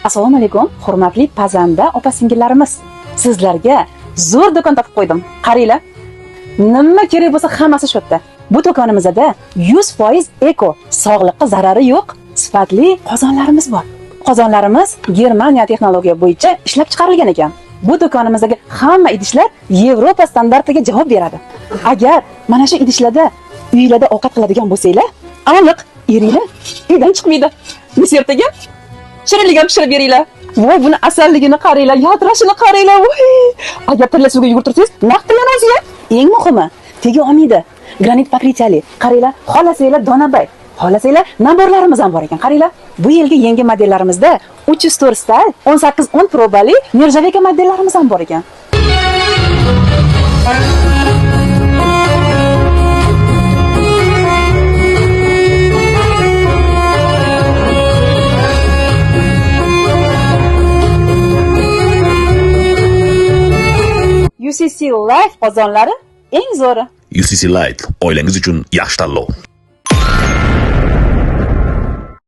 Assalomu alaykum, hurmatli pazanda opa-singillarimiz. Sizlarga zo'r do'kon topib qo'ydim. Qaranglar. Nima kerak bo'lsa hammasi shu yerda. Bu do'konimizda 100% eko, sog'liqqa zarari yo'q, sifatli qozonlarimiz bor. Qozonlarimiz Germaniya texnologiya bo'yicha ishlab chiqarilgan ekan. Bu do'konimizdagi hamma idishlar Yevropa standartiga javob beradi. Agar mana shu idishlarda uylarda ovqat qiladigan bo'lsanglar, aniq eringlar uydan chiqmaydi. Misertaga shirinlik ham pishirib beringlar. Voy, buni asalligini qaranglar, yotirashini qaranglar. Voy! Agar tilla suvga yugurtirsangiz, naq tillanasiz. Eng muhimi, tega olmaydi. Granit pakritali. Qaranglar, xohlasanglar donabay, xohlasanglar naborlarimiz ham bor ekan. Qaranglar, bu yilgi yangi modellarimizda 304 style, 1810 probali nержавейка modellarimiz ham bor ekan. UCC Life qozonlari eng zo'ri. UCC Light oilangiz uchun yaxshi tanlov.